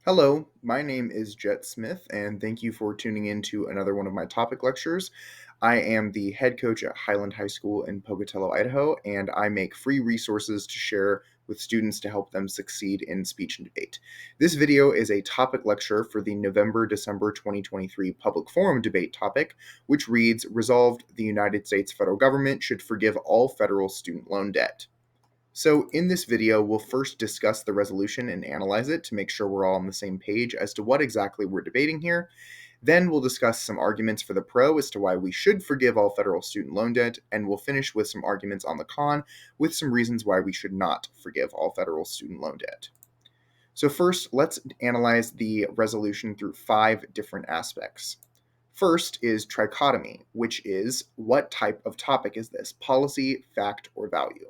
Hello, my name is Jet Smith, and thank you for tuning in to another one of my topic lectures. I am the head coach at Highland High School in Pocatello, Idaho, and I make free resources to share with students to help them succeed in speech and debate. This video is a topic lecture for the November-December 2023 Public Forum debate topic, which reads, Resolved, the United States federal government should forgive all federal student loan debt. So in this video, we'll first discuss the resolution and analyze it to make sure we're all on the same page as to what exactly we're debating here. Then we'll discuss some arguments for the pro as to why we should forgive all federal student loan debt, and we'll finish with some arguments on the con with some reasons why we should not forgive all federal student loan debt. So first, let's analyze the resolution through 5 different aspects. First is trichotomy, which is what type of topic is this? Policy, fact, or value?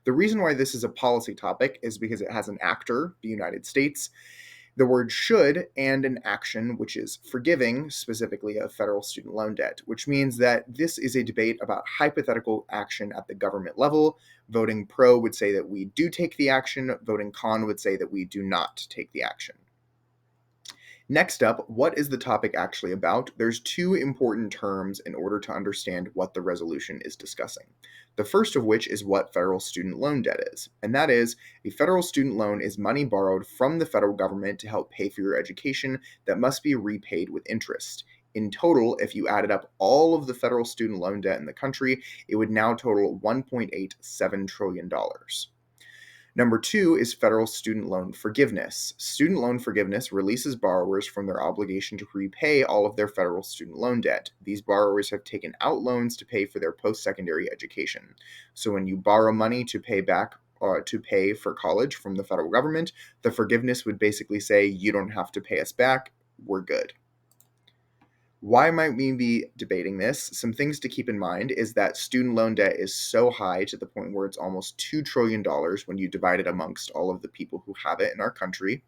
The reason why this is a policy topic is because it has an actor, the United States, the word should, and an action, which is forgiving, specifically of federal student loan debt, which means that this is a debate about hypothetical action at the government level. Voting pro would say that we do take the action, voting con would say that we do not take the action. Next up, what is the topic actually about? There's 2 important terms in order to understand what the resolution is discussing. The first of which is what federal student loan debt is, and that is a federal student loan is money borrowed from the federal government to help pay for your education that must be repaid with interest. In total, if you added up all of the federal student loan debt in the country, it would now total $1.87 trillion. Number 2 is federal student loan forgiveness. Student loan forgiveness releases borrowers from their obligation to repay all of their federal student loan debt. These borrowers have taken out loans to pay for their post-secondary education. So when you borrow money to pay for college from the federal government, the forgiveness would basically say, you don't have to pay us back, we're good. Why might we be debating this? Some things to keep in mind is that student loan debt is so high to the point where it's almost $2 trillion when you divide it amongst all of the people who have it in our country.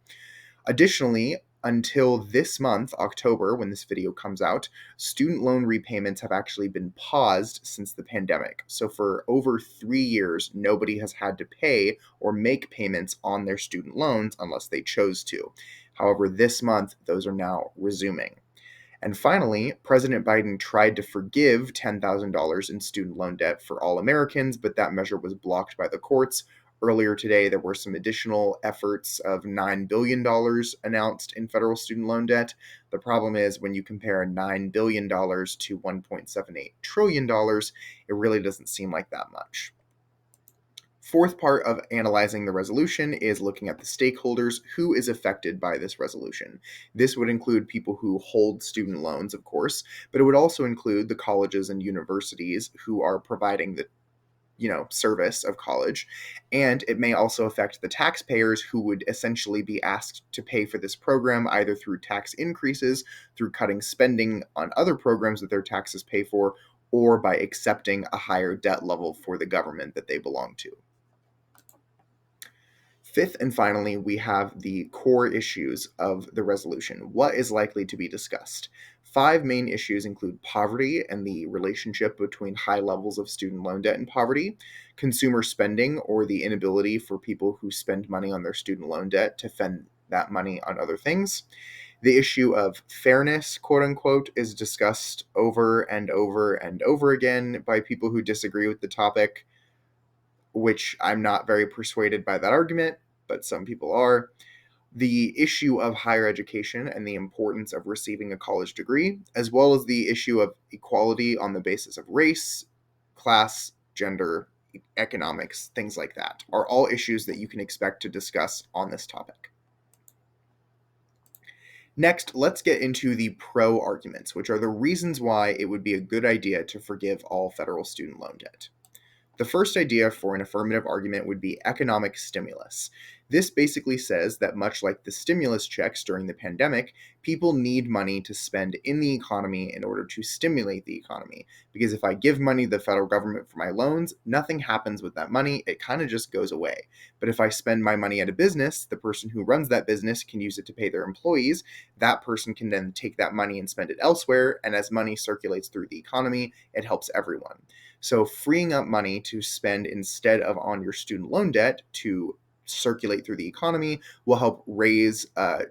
Additionally, until this month, October, when this video comes out, student loan repayments have actually been paused since the pandemic. So for over 3 years, nobody has had to pay or make payments on their student loans unless they chose to. However, this month, those are now resuming. And finally, President Biden tried to forgive $10,000 in student loan debt for all Americans, but that measure was blocked by the courts. Earlier today, there were some additional efforts of $9 billion announced in federal student loan debt. The problem is when you compare $9 billion to $1.78 trillion, it really doesn't seem like that much. Fourth part of analyzing the resolution is looking at the stakeholders who is affected by this resolution. This would include people who hold student loans, of course, but it would also include the colleges and universities who are providing the service of college. And it may also affect the taxpayers who would essentially be asked to pay for this program either through tax increases, through cutting spending on other programs that their taxes pay for, or by accepting a higher debt level for the government that they belong to. Fifth and finally, we have the core issues of the resolution. What is likely to be discussed? 5 main issues include poverty and the relationship between high levels of student loan debt and poverty, consumer spending or the inability for people who spend money on their student loan debt to spend that money on other things. The issue of fairness, quote unquote, is discussed over and over and over again by people who disagree with the topic, which I'm not very persuaded by that argument, but some people are. The issue of higher education and the importance of receiving a college degree, as well as the issue of equality on the basis of race, class, gender, economics, things like that, are all issues that you can expect to discuss on this topic. Next, let's get into the pro arguments, which are the reasons why it would be a good idea to forgive all federal student loan debt. The first idea for an affirmative argument would be economic stimulus. This basically says that much like the stimulus checks during the pandemic, people need money to spend in the economy in order to stimulate the economy. Because if I give money to the federal government for my loans, nothing happens with that money, it kind of just goes away. But if I spend my money at a business, the person who runs that business can use it to pay their employees. That person can then take that money and spend it elsewhere, and as money circulates through the economy, it helps everyone. So freeing up money to spend instead of on your student loan debt to circulate through the economy, will help raise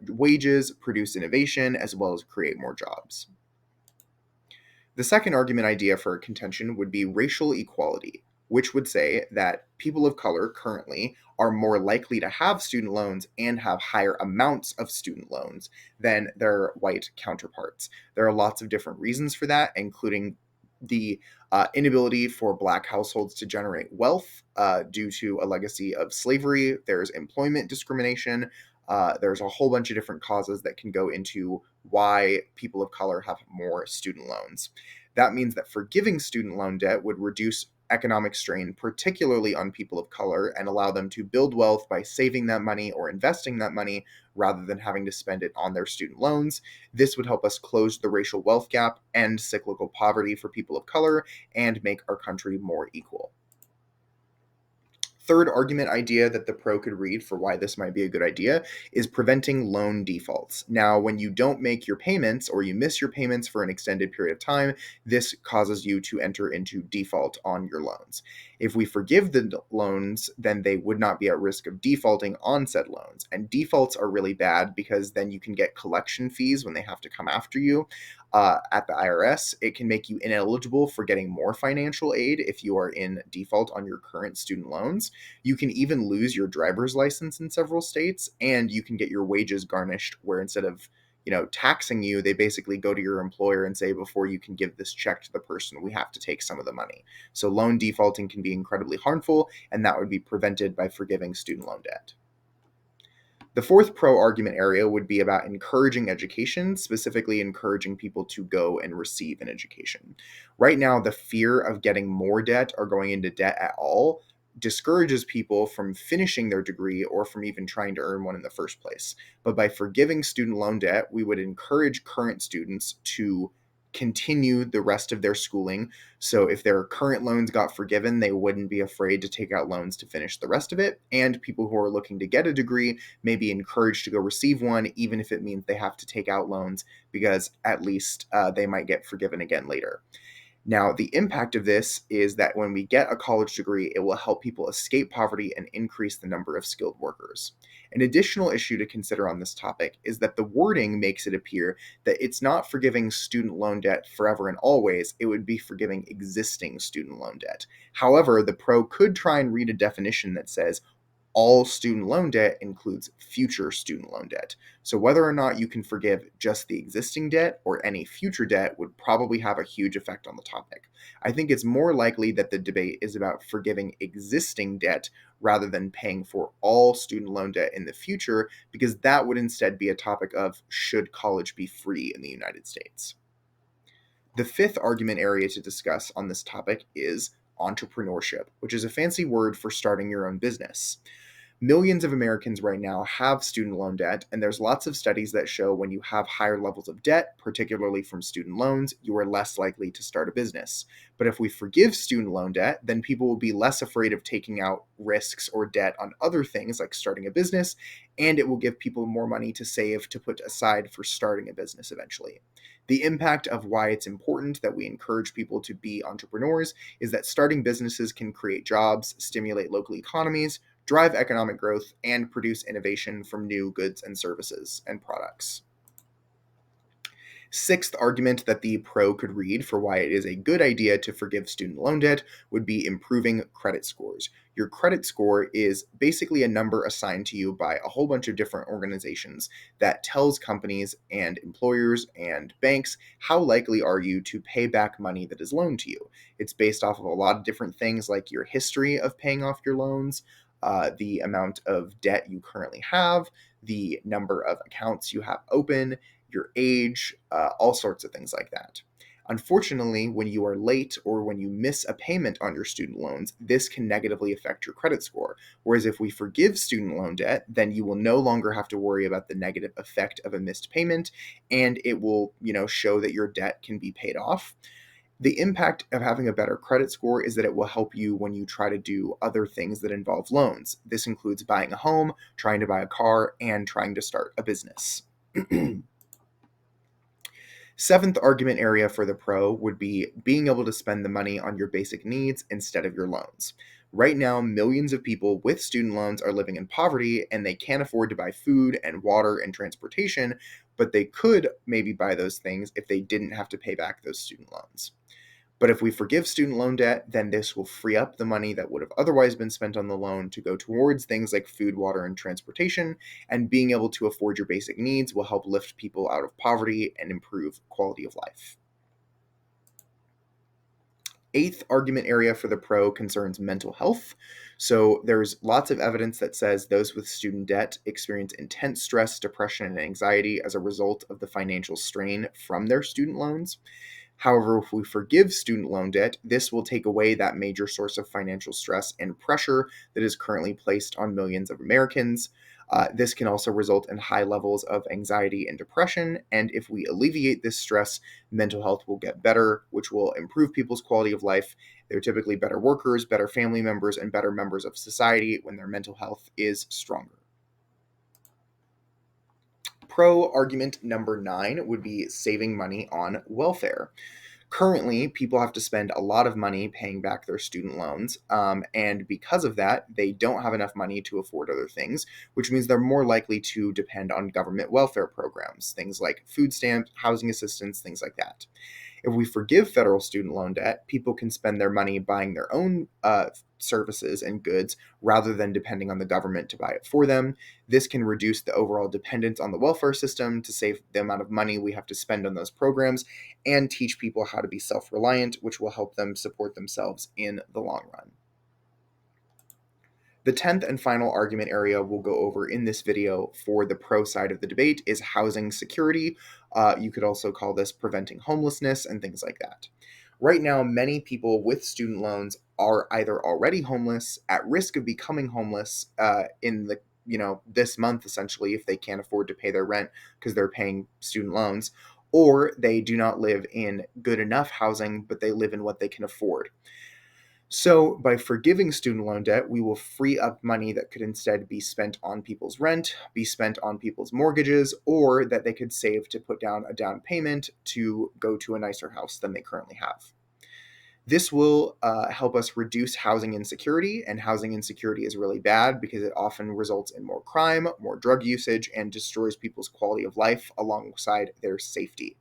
wages, produce innovation, as well as create more jobs. The second argument idea for contention would be racial equality, which would say that people of color currently are more likely to have student loans and have higher amounts of student loans than their white counterparts. There are lots of different reasons for that, including the inability for Black households to generate wealth due to a legacy of slavery. There's employment discrimination. There's a whole bunch of different causes that can go into why people of color have more student loans. That means that forgiving student loan debt would reduce economic strain, particularly on people of color, and allow them to build wealth by saving that money or investing that money rather than having to spend it on their student loans. This would help us close the racial wealth gap, end cyclical poverty for people of color, and make our country more equal. Third argument idea that the pro could read for why this might be a good idea is preventing loan defaults. Now, when you don't make your payments or you miss your payments for an extended period of time, this causes you to enter into default on your loans. If we forgive the loans, then they would not be at risk of defaulting on said loans. And defaults are really bad because then you can get collection fees when they have to come after you at the IRS. It can make you ineligible for getting more financial aid if you are in default on your current student loans. You can even lose your driver's license in several states, and you can get your wages garnished, where instead of taxing you, they basically go to your employer and say, before you can give this check to the person, we have to take some of the money. So loan defaulting can be incredibly harmful, and that would be prevented by forgiving student loan debt. The fourth pro argument area would be about encouraging education, specifically encouraging people to go and receive an education. Right now, the fear of getting more debt or going into debt at all discourages people from finishing their degree or from even trying to earn one in the first place. But by forgiving student loan debt, we would encourage current students to continue the rest of their schooling. So if their current loans got forgiven, they wouldn't be afraid to take out loans to finish the rest of it. And people who are looking to get a degree may be encouraged to go receive one, even if it means they have to take out loans, because at least they might get forgiven again later. Now, the impact of this is that when we get a college degree, it will help people escape poverty and increase the number of skilled workers. An additional issue to consider on this topic is that the wording makes it appear that it's not forgiving student loan debt forever and always, it would be forgiving existing student loan debt. However, the pro could try and read a definition that says all student loan debt includes future student loan debt. So whether or not you can forgive just the existing debt or any future debt would probably have a huge effect on the topic. I think it's more likely that the debate is about forgiving existing debt rather than paying for all student loan debt in the future, because that would instead be a topic of should college be free in the United States. The fifth argument area to discuss on this topic is entrepreneurship, which is a fancy word for starting your own business. Millions of Americans right now have student loan debt, and there's lots of studies that show when you have higher levels of debt, particularly from student loans, you are less likely to start a business. But if we forgive student loan debt, then people will be less afraid of taking out risks or debt on other things like starting a business, and it will give people more money to save to put aside for starting a business eventually. The impact of why it's important that we encourage people to be entrepreneurs is that starting businesses can create jobs, stimulate local economies, drive economic growth, and produce innovation from new goods and services and products. Sixth argument that the pro could read for why it is a good idea to forgive student loan debt would be improving credit scores. Your credit score is basically a number assigned to you by a whole bunch of different organizations that tells companies and employers and banks how likely are you to pay back money that is loaned to you. It's based off of a lot of different things like your history of paying off your loans, the amount of debt you currently have, the number of accounts you have open, your age, all sorts of things like that. Unfortunately, when you are late or when you miss a payment on your student loans, this can negatively affect your credit score. Whereas if we forgive student loan debt, then you will no longer have to worry about the negative effect of a missed payment, and it will, show that your debt can be paid off. The impact of having a better credit score is that it will help you when you try to do other things that involve loans. This includes buying a home, trying to buy a car, and trying to start a business. Seventh argument area for the pro would be being able to spend the money on your basic needs instead of your loans. Right now, millions of people with student loans are living in poverty and they can't afford to buy food and water and transportation, but they could maybe buy those things if they didn't have to pay back those student loans. But if we forgive student loan debt, then this will free up the money that would have otherwise been spent on the loan to go towards things like food, water, and transportation. And being able to afford your basic needs will help lift people out of poverty and improve quality of life. Eighth argument area for the pro concerns mental health. So there's lots of evidence that says those with student debt experience intense stress, depression, and anxiety as a result of the financial strain from their student loans. However, if we forgive student loan debt, this will take away that major source of financial stress and pressure that is currently placed on millions of Americans. This can also result in high levels of anxiety and depression. And if we alleviate this stress, mental health will get better, which will improve people's quality of life. They're typically better workers, better family members, and better members of society when their mental health is stronger. Pro argument number 9 would be saving money on welfare. Currently, people have to spend a lot of money paying back their student loans, and because of that, they don't have enough money to afford other things, which means they're more likely to depend on government welfare programs, things like food stamps, housing assistance, things like that. If we forgive federal student loan debt, people can spend their money buying their own services and goods rather than depending on the government to buy it for them. This can reduce the overall dependence on the welfare system to save the amount of money we have to spend on those programs and teach people how to be self reliant, which will help them support themselves in the long run. The 10th and final argument area we'll go over in this video for the pro side of the debate is housing security. You could also call this preventing homelessness and things like that. Right now, many people with student loans are either already homeless, at risk of becoming homeless in the this month essentially if they can't afford to pay their rent because they're paying student loans, or they do not live in good enough housing, but they live in what they can afford. So, by forgiving student loan debt, we will free up money that could instead be spent on people's rent, be spent on people's mortgages, or that they could save to put down a down payment to go to a nicer house than they currently have. This will help us reduce housing insecurity, and housing insecurity is really bad because it often results in more crime, more drug usage, and destroys people's quality of life alongside their safety.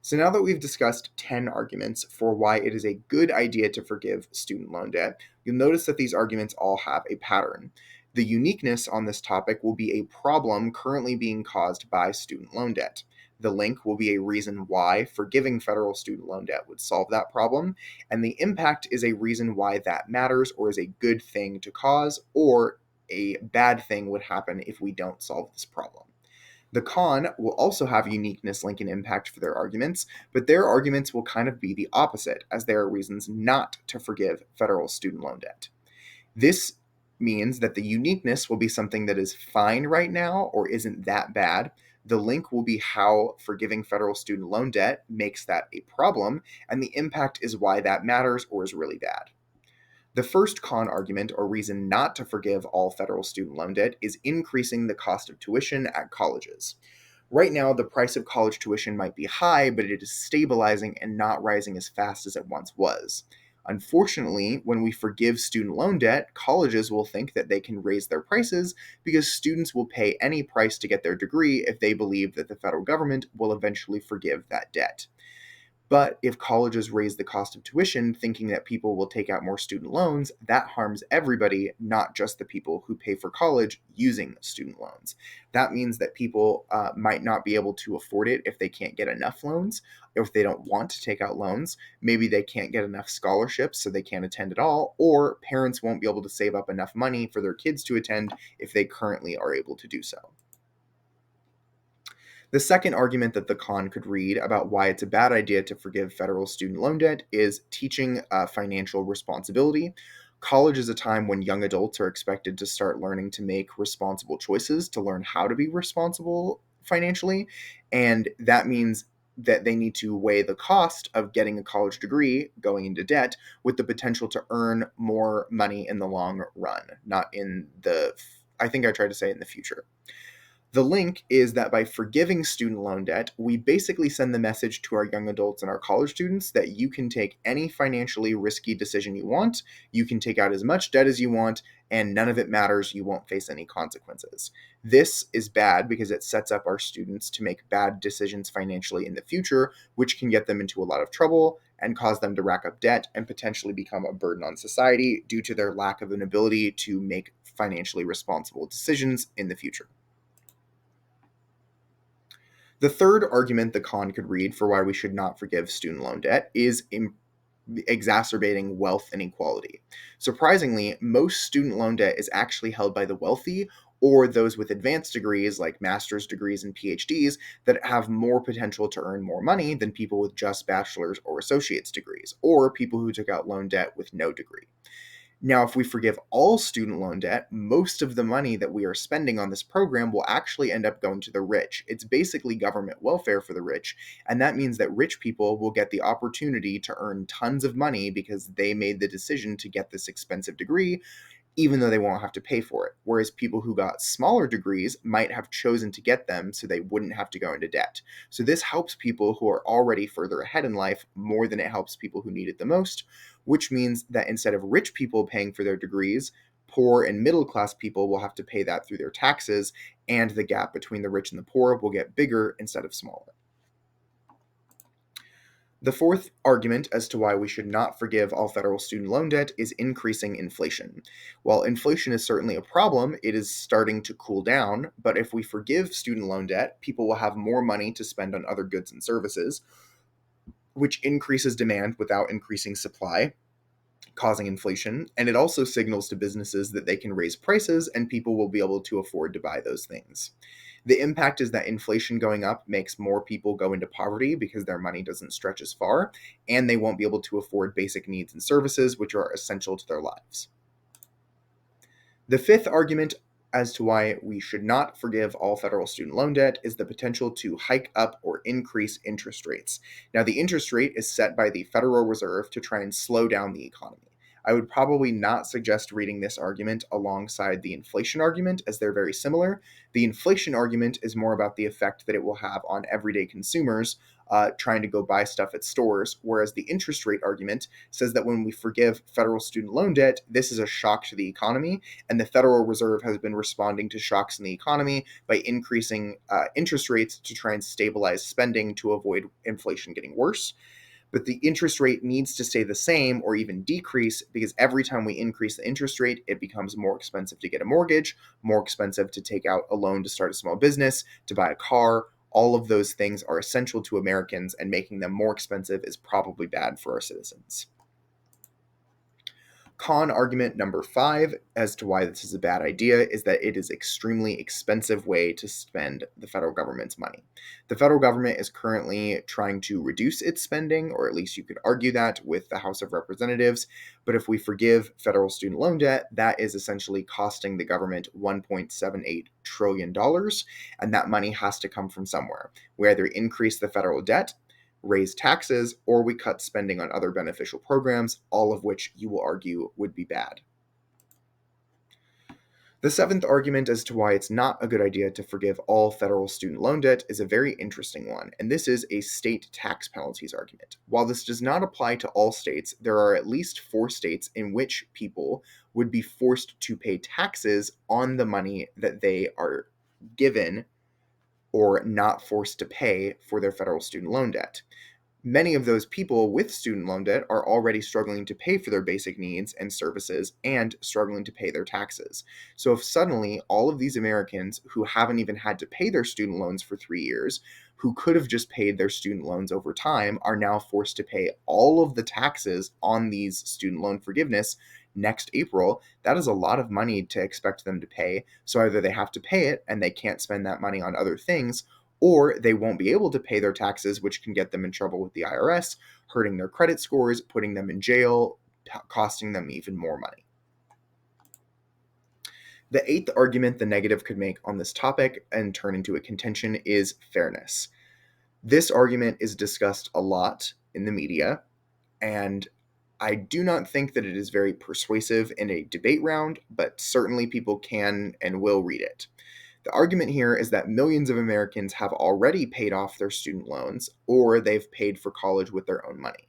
So now that we've discussed 10 arguments for why it is a good idea to forgive student loan debt, you'll notice that these arguments all have a pattern. The uniqueness on this topic will be a problem currently being caused by student loan debt. The link will be a reason why forgiving federal student loan debt would solve that problem, and the impact is a reason why that matters or is a good thing to cause, or a bad thing would happen if we don't solve this problem. The con will also have uniqueness, link, and impact for their arguments, but their arguments will kind of be the opposite, as there are reasons not to forgive federal student loan debt. This means that the uniqueness will be something that is fine right now or isn't that bad. The link will be how forgiving federal student loan debt makes that a problem, and the impact is why that matters or is really bad. The first con argument, or reason not to forgive all federal student loan debt, is increasing the cost of tuition at colleges. Right now, the price of college tuition might be high, but it is stabilizing and not rising as fast as it once was. Unfortunately, when we forgive student loan debt, colleges will think that they can raise their prices because students will pay any price to get their degree if they believe that the federal government will eventually forgive that debt. But if colleges raise the cost of tuition thinking that people will take out more student loans, that harms everybody, not just the people who pay for college using student loans. That means that people might not be able to afford it if they can't get enough loans, or if they don't want to take out loans. Maybe they can't get enough scholarships, so they can't attend at all, or parents won't be able to save up enough money for their kids to attend if they currently are able to do so. The second argument that the con could read about why it's a bad idea to forgive federal student loan debt is teaching financial responsibility. College is a time when young adults are expected to start learning to make responsible choices, to learn how to be responsible financially. And that means that they need to weigh the cost of getting a college degree, going into debt, with the potential to earn more money in the long run, not in the, I think I tried to say in the future. The link is that by forgiving student loan debt, we basically send the message to our young adults and our college students that you can take any financially risky decision you want, you can take out as much debt as you want, and none of it matters. You won't face any consequences. This is bad because it sets up our students to make bad decisions financially in the future, which can get them into a lot of trouble and cause them to rack up debt and potentially become a burden on society due to their lack of an ability to make financially responsible decisions in the future. The third argument the con could read for why we should not forgive student loan debt is exacerbating wealth inequality. Surprisingly, most student loan debt is actually held by the wealthy or those with advanced degrees like master's degrees and PhDs that have more potential to earn more money than people with just bachelor's or associate's degrees, or people who took out loan debt with no degree. Now, if we forgive all student loan debt, most of the money that we are spending on this program will actually end up going to the rich. It's basically government welfare for the rich, and that means that rich people will get the opportunity to earn tons of money because they made the decision to get this expensive degree, even though they won't have to pay for it. Whereas people who got smaller degrees might have chosen to get them so they wouldn't have to go into debt. So this helps people who are already further ahead in life more than it helps people who need it the most, which means that instead of rich people paying for their degrees, poor and middle class people will have to pay that through their taxes, and the gap between the rich and the poor will get bigger instead of smaller. The fourth argument as to why we should not forgive all federal student loan debt is increasing inflation. While inflation is certainly a problem, it is starting to cool down, but if we forgive student loan debt, people will have more money to spend on other goods and services, which increases demand without increasing supply, causing inflation, and it also signals to businesses that they can raise prices and people will be able to afford to buy those things. The impact is that inflation going up makes more people go into poverty because their money doesn't stretch as far, and they won't be able to afford basic needs and services which are essential to their lives. The fifth argument as to why we should not forgive all federal student loan debt is the potential to hike up or increase interest rates. Now, the interest rate is set by the Federal Reserve to try and slow down the economy. I would probably not suggest reading this argument alongside the inflation argument, as they're very similar. The inflation argument is more about the effect that it will have on everyday consumers trying to go buy stuff at stores, whereas the interest rate argument says that when we forgive federal student loan debt, this is a shock to the economy, and the Federal Reserve has been responding to shocks in the economy by increasing interest rates to try and stabilize spending to avoid inflation getting worse. But the interest rate needs to stay the same or even decrease because every time we increase the interest rate, it becomes more expensive to get a mortgage, more expensive to take out a loan to start a small business, to buy a car. All of those things are essential to Americans, and making them more expensive is probably bad for our citizens. Con argument number 5 as to why this is a bad idea is that it is an extremely expensive way to spend the federal government's money. The federal government is currently trying to reduce its spending, or at least you could argue that with the House of Representatives. But if we forgive federal student loan debt, that is essentially costing the government $1.78 trillion, and that money has to come from somewhere. We either increase the federal debt, raise taxes, or we cut spending on other beneficial programs, all of which you will argue would be bad. The seventh argument as to why it's not a good idea to forgive all federal student loan debt is a very interesting one, and this is a state tax penalties argument. While this does not apply to all states, there are at least 4 states in which people would be forced to pay taxes on the money that they are given or not forced to pay for their federal student loan debt. Many of those people with student loan debt are already struggling to pay for their basic needs and services and struggling to pay their taxes. So if suddenly all of these Americans who haven't even had to pay their student loans for 3 years, who could have just paid their student loans over time, are now forced to pay all of the taxes on these student loan forgiveness next April, that is a lot of money to expect them to pay. So either they have to pay it and they can't spend that money on other things, or they won't be able to pay their taxes, which can get them in trouble with the IRS, hurting their credit scores, putting them in jail, costing them even more money. The eighth argument the negative could make on this topic and turn into a contention is fairness. This argument is discussed a lot in the media, and I do not think that it is very persuasive in a debate round, but certainly people can and will read it. The argument here is that millions of Americans have already paid off their student loans, or they've paid for college with their own money.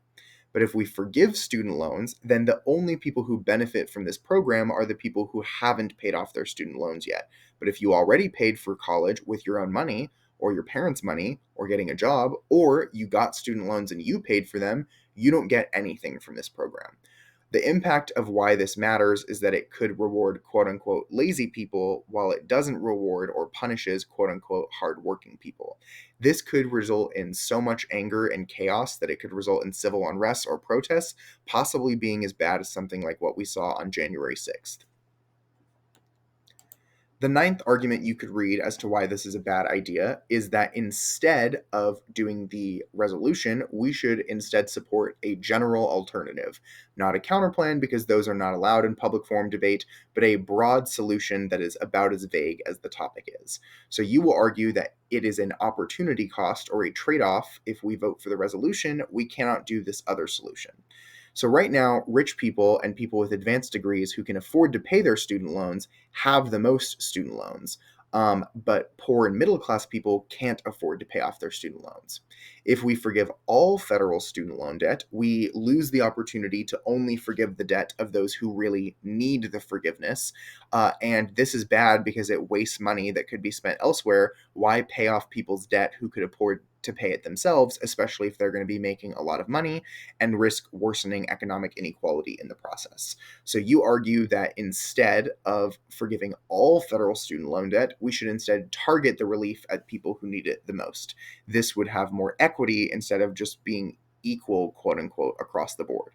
But if we forgive student loans, then the only people who benefit from this program are the people who haven't paid off their student loans yet. But if you already paid for college with your own money, or your parents' money, or getting a job, or you got student loans and you paid for them, you don't get anything from this program. The impact of why this matters is that it could reward quote unquote lazy people while it doesn't reward or punishes quote unquote hardworking people. This could result in so much anger and chaos that it could result in civil unrest or protests, possibly being as bad as something like what we saw on January 6th. The ninth argument you could read as to why this is a bad idea is that instead of doing the resolution, we should instead support a general alternative, not a counterplan because those are not allowed in public forum debate, but a broad solution that is about as vague as the topic is. So you will argue that it is an opportunity cost or a trade-off. If we vote for the resolution, we cannot do this other solution. So right now, rich people and people with advanced degrees who can afford to pay their student loans have the most student loans. But poor and middle class people can't afford to pay off their student loans. If we forgive all federal student loan debt, we lose the opportunity to only forgive the debt of those who really need the forgiveness. And this is bad because it wastes money that could be spent elsewhere. Why pay off people's debt who could afford to pay it themselves, especially if they're going to be making a lot of money and risk worsening economic inequality in the process? So you argue that instead of forgiving all federal student loan debt, we should instead target the relief at people who need it the most. This would have more equity instead of just being equal, quote unquote, across the board.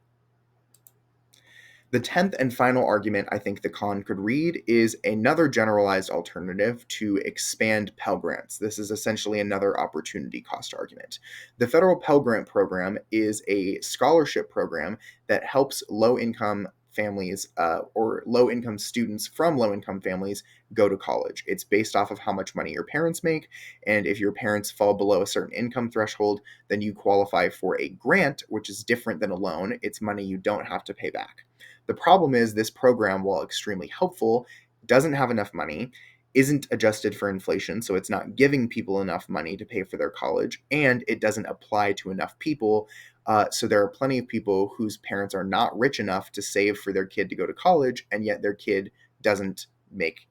The 10th and final argument I think the con could read is another generalized alternative to expand Pell Grants. This is essentially another opportunity cost argument. The federal Pell Grant program is a scholarship program that helps low-income families or low-income students from low-income families go to college. It's based off of how much money your parents make, and if your parents fall below a certain income threshold, then you qualify for a grant, which is different than a loan. It's money you don't have to pay back. The problem is this program, while extremely helpful, doesn't have enough money, isn't adjusted for inflation, so it's not giving people enough money to pay for their college, and it doesn't apply to enough people. So there are plenty of people whose parents are not rich enough to save for their kid to go to college, and yet their kid doesn't make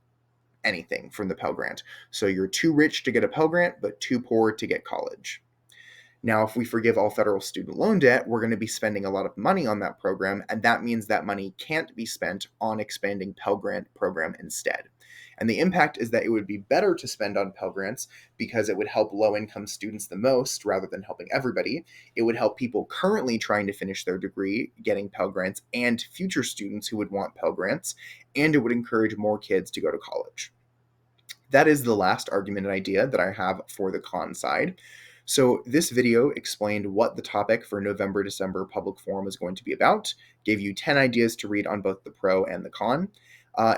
anything from the Pell Grant. So you're too rich to get a Pell Grant, but too poor to get college. Now, if we forgive all federal student loan debt, we're going to be spending a lot of money on that program, and that means that money can't be spent on expanding Pell Grant program instead. And the impact is that it would be better to spend on Pell Grants because it would help low-income students the most rather than helping everybody. It would help people currently trying to finish their degree getting Pell Grants and future students who would want Pell Grants, and it would encourage more kids to go to college. That is the last argument and idea that I have for the con side. So this video explained what the topic for November-December public forum is going to be about, gave you 10 ideas to read on both the pro and the con.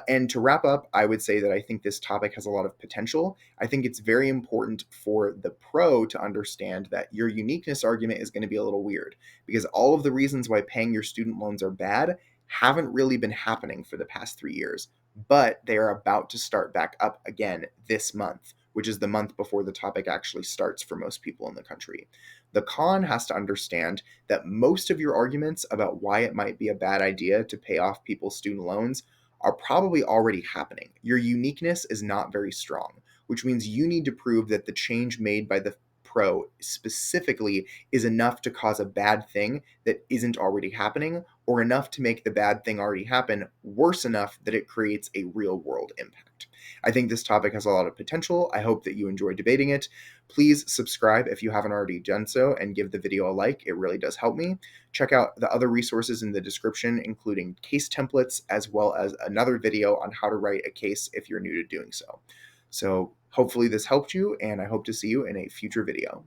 And to wrap up, I would say that I think this topic has a lot of potential. I think it's very important for the pro to understand that your uniqueness argument is going to be a little weird because all of the reasons why paying your student loans are bad haven't really been happening for the past 3 years, but they are about to start back up again this month, which is the month before the topic actually starts for most people in the country. The con has to understand that most of your arguments about why it might be a bad idea to pay off people's student loans are probably already happening. Your uniqueness is not very strong, which means you need to prove that the change made by the pro specifically is enough to cause a bad thing that isn't already happening, or enough to make the bad thing already happen worse enough that it creates a real world impact. I think this topic has a lot of potential. I hope that you enjoy debating it. Please subscribe if you haven't already done so and give the video a like. It really does help me. Check out the other resources in the description, including case templates, as well as another video on how to write a case if you're new to doing so. So hopefully this helped you, and I hope to see you in a future video.